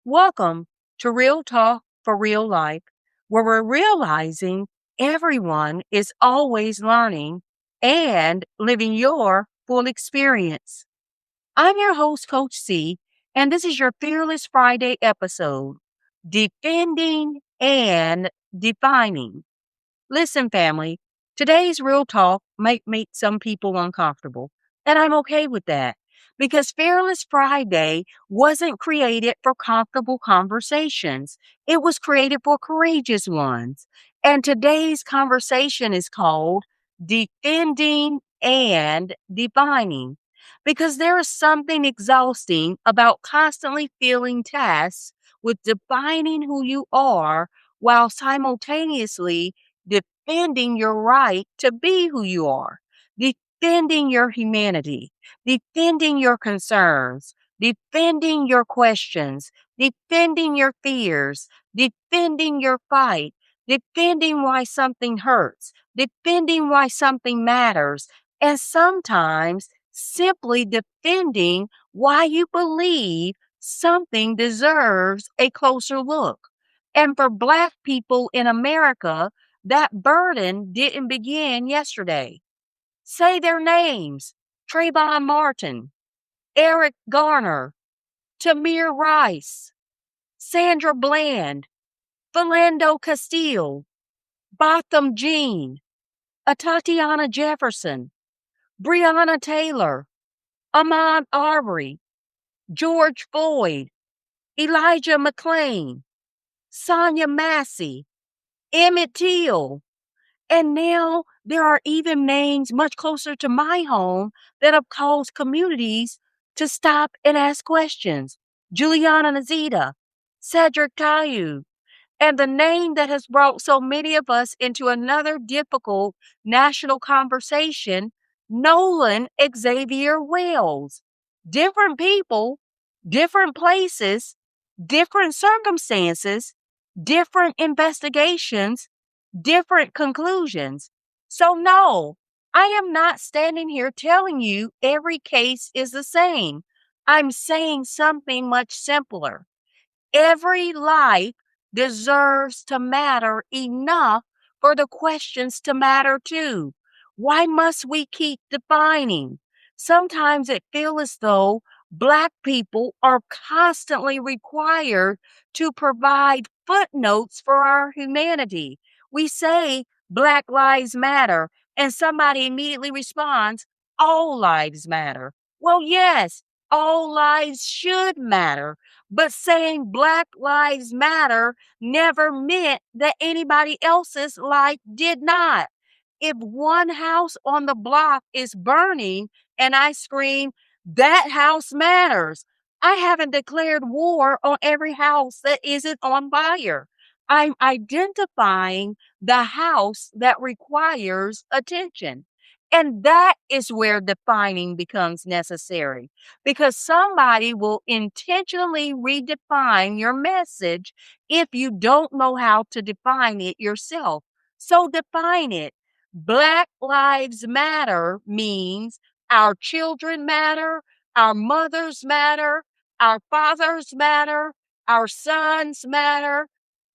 Welcome to Real Talk for Real Life, where we're realizing everyone is always learning and living your full experience. I'm your host, Coach C, and this is your Fearless Friday episode, Defending and Defining. Listen, family, today's real talk might make some people uncomfortable, and I'm okay with that because Fearless Friday wasn't created for comfortable conversations. It was created for courageous ones. And today's conversation is called Defending and Defining because there is something exhausting about constantly feeling tasks with defining who you are while simultaneously defending your right to be who you are, defending your humanity, defending your concerns, defending your questions, defending your fears, defending your fight, defending why something hurts, defending why something matters, and sometimes simply defending why you believe something deserves a closer look. And for Black people in America, that burden didn't begin yesterday. Say their names: Trayvon Martin, Eric Garner, Tamir Rice, Sandra Bland, Philando Castile, Botham Jean, Tatiana Jefferson, Breonna Taylor, Ahmaud Arbery, George Floyd, Elijah McClain, Sonia Massey, Emmett Till. And now there are even names much closer to my home that have caused communities to stop and ask questions. Juliana Nazita, Cedric Caillou, and the name that has brought so many of us into another difficult national conversation, Nolan Xavier Wells. Different people, different places, different circumstances, different investigations, different conclusions. So, no, I am not standing here telling you every case is the same. I'm saying something much simpler. Every life deserves to matter enough for the questions to matter too. Why must we keep defining? Sometimes it feels as though Black people are constantly required to provide footnotes for our humanity. We say Black Lives Matter, and somebody immediately responds, all lives matter. Well, yes, all lives should matter, but saying Black Lives Matter never meant that anybody else's life did not. If one house on the block is burning and I scream, that house matters, I haven't declared war on every house that isn't on fire. I'm identifying the house that requires attention. And that is where defining becomes necessary because somebody will intentionally redefine your message if you don't know how to define it yourself. So define it. Black Lives Matter means our children matter, our mothers matter, our fathers matter, our sons matter,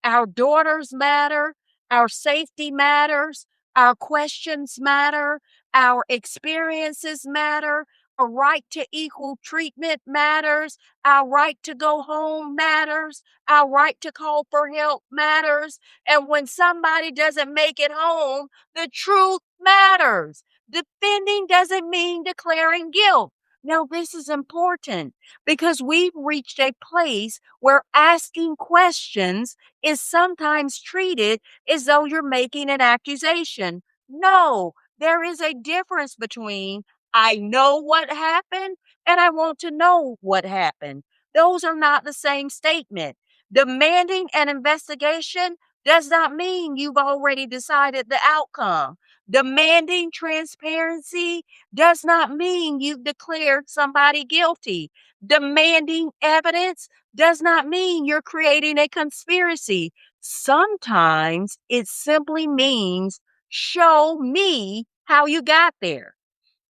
our daughters matter, our safety matters, our questions matter, our experiences matter, a right to equal treatment matters, our right to go home matters, our right to call for help matters. And when somebody doesn't make it home, the truth matters. Defending doesn't mean declaring guilt. Now, this is important because we've reached a place where asking questions is sometimes treated as though you're making an accusation. No, there is a difference between I know what happened and I want to know what happened. Those are not the same statement. Demanding an investigation does not mean you've already decided the outcome. Demanding transparency does not mean you've declared somebody guilty. Demanding evidence does not mean you're creating a conspiracy. Sometimes it simply means show me how you got there.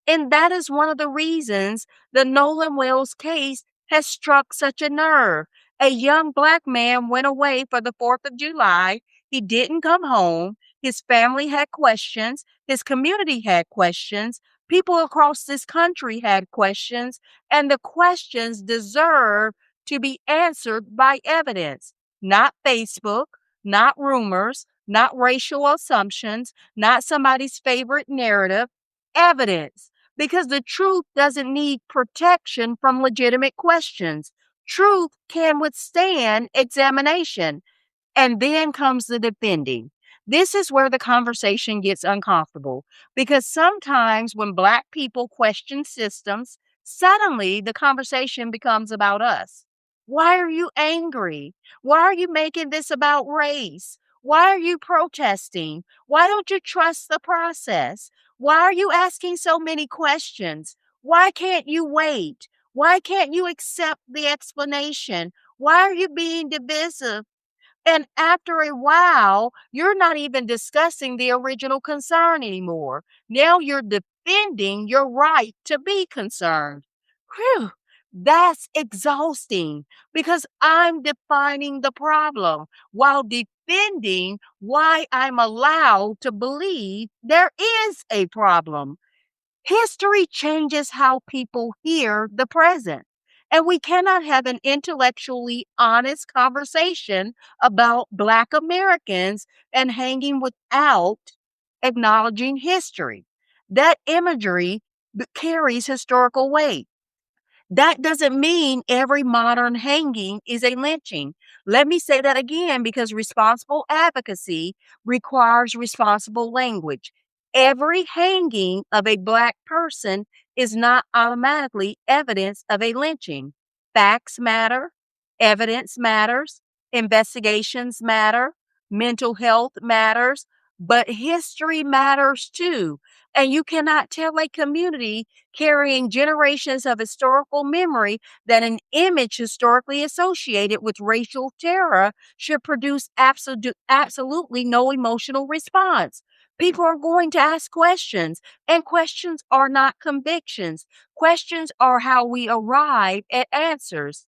And that is one of the reasons the Nolan Wells case has struck such a nerve. A young Black man went away for the 4th of July. He didn't come home. His family had questions. His community had questions. People across this country had questions. And the questions deserve to be answered by evidence, not Facebook, not rumors, not racial assumptions, not somebody's favorite narrative, evidence. Because the truth doesn't need protection from legitimate questions. Truth can withstand examination. And then comes the defending. This is where the conversation gets uncomfortable because sometimes when Black people question systems, suddenly the conversation becomes about us. Why are you angry? Why are you making this about race? Why are you protesting? Why don't you trust the process? Why are you asking so many questions? Why can't you wait? Why can't you accept the explanation? Why are you being divisive? And after a while, you're not even discussing the original concern anymore. Now you're defending your right to be concerned. Whew, that's exhausting because I'm defining the problem while defending why I'm allowed to believe there is a problem. History changes how people hear the present. And we cannot have an intellectually honest conversation about Black Americans and hanging without acknowledging history. That imagery carries historical weight. That doesn't mean every modern hanging is a lynching. Let me say that again because responsible advocacy requires responsible language. Every hanging of a Black person is not automatically evidence of a lynching. Facts matter, evidence matters, investigations matter, mental health matters, but history matters too. And you cannot tell a community carrying generations of historical memory that an image historically associated with racial terror should produce absolutely no emotional response. People are going to ask questions, and questions are not convictions. Questions are how we arrive at answers.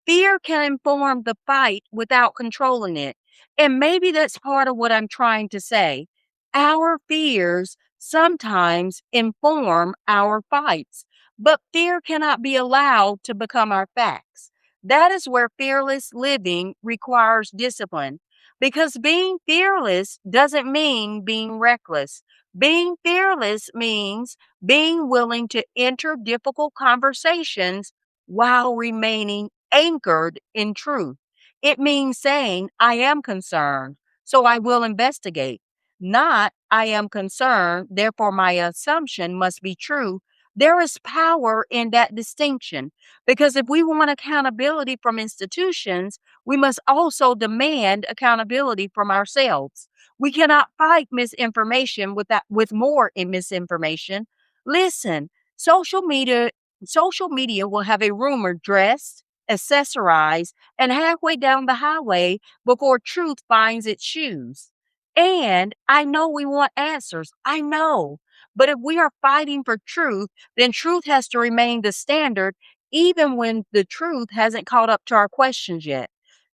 Fear can inform the fight without controlling it. And maybe that's part of what I'm trying to say. Our fears sometimes inform our fights, but fear cannot be allowed to become our facts. That is where fearless living requires discipline because being fearless doesn't mean being reckless. Being fearless means being willing to enter difficult conversations while remaining anchored in truth. It means saying, I am concerned, so I will investigate. Not, I am concerned, therefore my assumption must be true. There is power in that distinction because if we want accountability from institutions, we must also demand accountability from ourselves. We cannot fight misinformation with more misinformation. Listen, social media social media will have a rumor dressed, accessorized, and halfway down the highway before truth finds its shoes. And I know we want answers. I know. But if we are fighting for truth, then truth has to remain the standard, even when the truth hasn't caught up to our questions yet.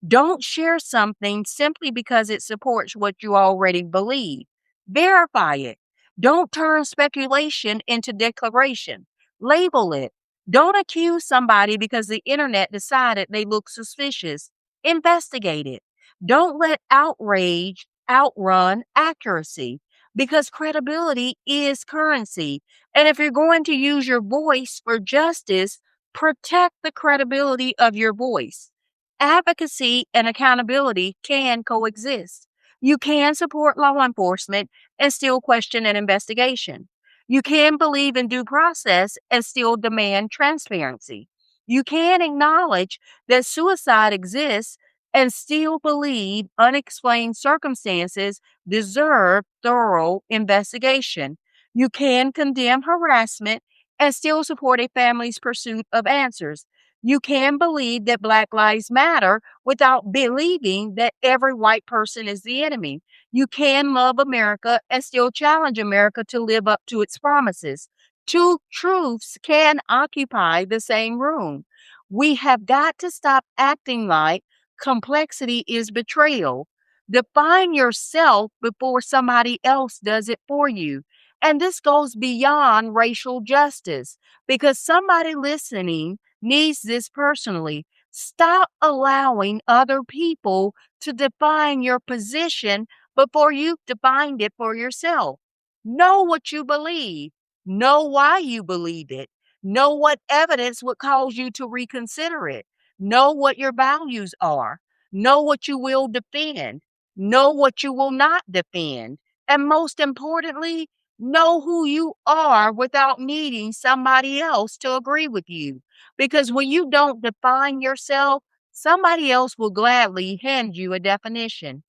Don't share something simply because it supports what you already believe. Verify it. Don't turn speculation into declaration. Label it. Don't accuse somebody because the internet decided they look suspicious. Investigate it. Don't let outrage outrun accuracy because credibility is currency. And if you're going to use your voice for justice, protect the credibility of your voice. Advocacy and accountability can coexist. You can support law enforcement and still question an investigation. You can believe in due process and still demand transparency. You can acknowledge that suicide exists and still believe unexplained circumstances deserve thorough investigation. You can condemn harassment and still support a family's pursuit of answers. You can believe that Black Lives Matter without believing that every white person is the enemy. You can love America and still challenge America to live up to its promises. Two truths can occupy the same room. We have got to stop acting like Complexity is betrayal. Define yourself before somebody else does it for you. And this goes beyond racial justice because somebody listening needs this personally. Stop allowing other people to define your position before you've defined it for yourself. Know what you believe, know why you believe it, know what evidence would cause you to reconsider it. Know what your values are. Know what you will defend. Know what you will not defend. And most importantly, know who you are without needing somebody else to agree with you. Because when you don't define yourself, somebody else will gladly hand you a definition.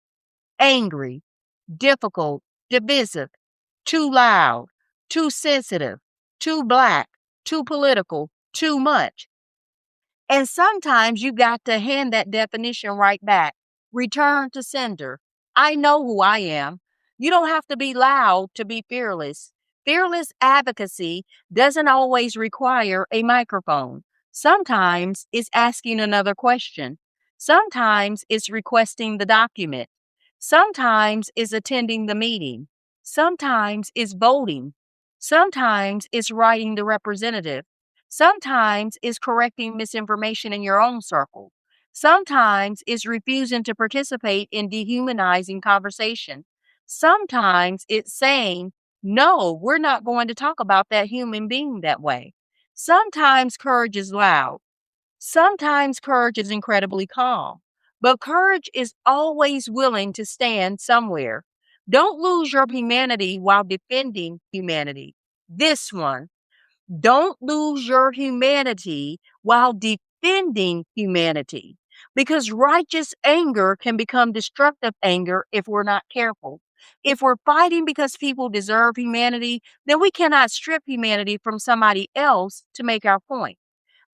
Angry, difficult, divisive, too loud, too sensitive, too black, too political, too much. And sometimes you got to hand that definition right back. Return to sender. I know who I am. You don't have to be loud to be fearless. Fearless advocacy doesn't always require a microphone. Sometimes it's asking another question. Sometimes it's requesting the document. Sometimes it's attending the meeting. Sometimes it's voting. Sometimes it's writing the representative. Sometimes it's correcting misinformation in your own circle. Sometimes it's refusing to participate in dehumanizing conversation. Sometimes it's saying, no, we're not going to talk about that human being that way. Sometimes courage is loud. Sometimes courage is incredibly calm. But courage is always willing to stand somewhere. Don't lose your humanity while defending humanity. This one, don't lose your humanity while defending humanity because righteous anger can become destructive anger if we're not careful. If we're fighting because people deserve humanity, then we cannot strip humanity from somebody else to make our point.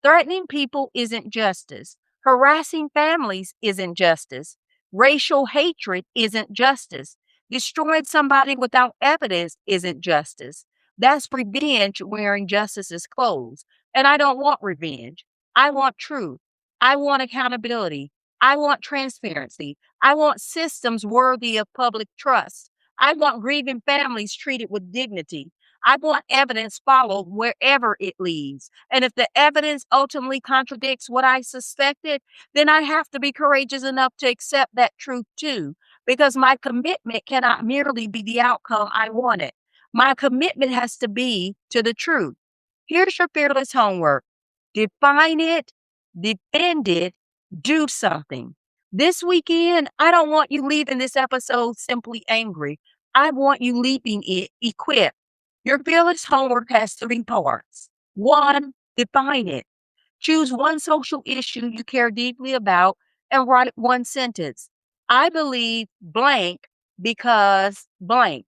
Threatening people isn't justice. Harassing families isn't justice. Racial hatred isn't justice. Destroying somebody without evidence isn't justice. That's revenge wearing justice's clothes. And I don't want revenge. I want truth. I want accountability. I want transparency. I want systems worthy of public trust. I want grieving families treated with dignity. I want evidence followed wherever it leads. And if the evidence ultimately contradicts what I suspected, then I have to be courageous enough to accept that truth too, because my commitment cannot merely be the outcome I wanted. My commitment has to be to the truth. Here's your fearless homework. Define it, defend it, do something. This weekend, I don't want you leaving this episode simply angry. I want you leaving it equipped. Your fearless homework has three parts. One, define it. Choose one social issue you care deeply about and write one sentence. I believe blank because blank.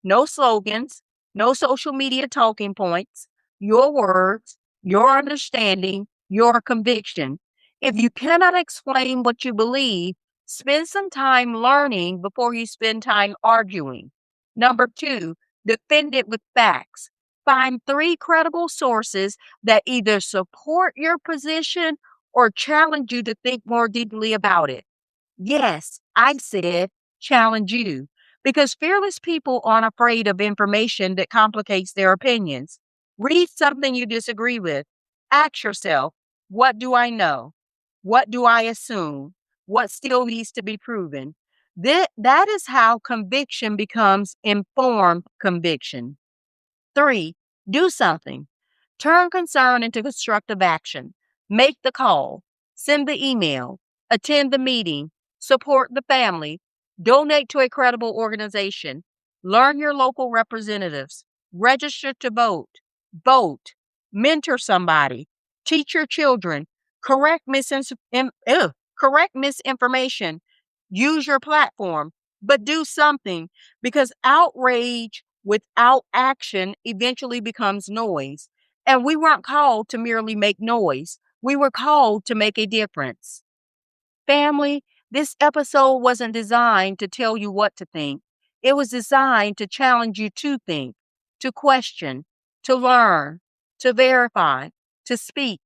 No slogans, no social media talking points, your words, your understanding, your conviction. If you cannot explain what you believe, spend some time learning before you spend time arguing. Number two, defend it with facts. Find three credible sources that either support your position or challenge you to think more deeply about it. Yes, I said challenge you because fearless people aren't afraid of information that complicates their opinions. Read something you disagree with. Ask yourself, what do I know? What do I assume? What still needs to be proven? That is how conviction becomes informed conviction. Three, do something. Turn concern into constructive action. Make the call, send the email, attend the meeting, support the family, donate to a credible organization, learn your local representatives, register to vote, mentor somebody, teach your children, correct misinformation, use your platform, but do something because outrage without action eventually becomes noise. And we weren't called to merely make noise. We were called to make a difference. Family, this episode wasn't designed to tell you what to think. It was designed to challenge you to think, to question, to learn, to verify, to speak,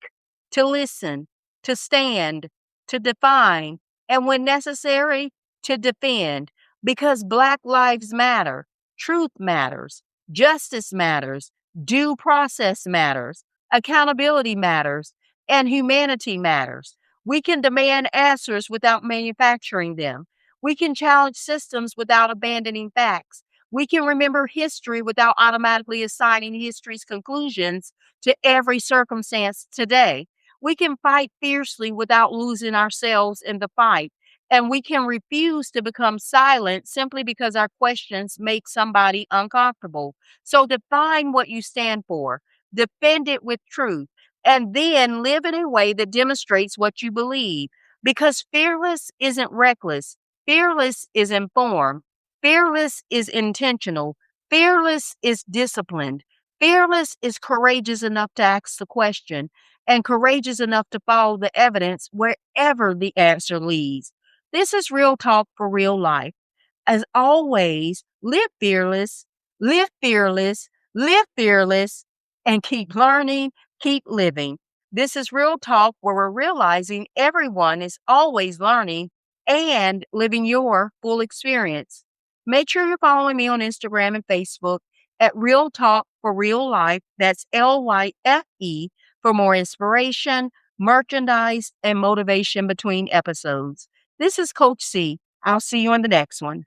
to listen, to stand, to define, and when necessary, to defend, because Black lives matter, truth matters, justice matters, due process matters, accountability matters, and humanity matters. We can demand answers without manufacturing them. We can challenge systems without abandoning facts. We can remember history without automatically assigning history's conclusions to every circumstance today. We can fight fiercely without losing ourselves in the fight. And we can refuse to become silent simply because our questions make somebody uncomfortable. So define what you stand for, defend it with truth, and then live in a way that demonstrates what you believe. Because fearless isn't reckless, fearless is informed, fearless is intentional, fearless is disciplined, fearless is courageous enough to ask the question, and courageous enough to follow the evidence wherever the answer leads. This is real talk for real life. As always, live fearless, live fearless, live fearless, and keep learning, keep living. This is real talk where we're realizing everyone is always learning and living your full experience. Make sure you're following me on Instagram and Facebook at Real Talk for Real Life. That's L.Y.F.E for more inspiration, merchandise, and motivation between episodes. This is Coach C. I'll see you on the next one.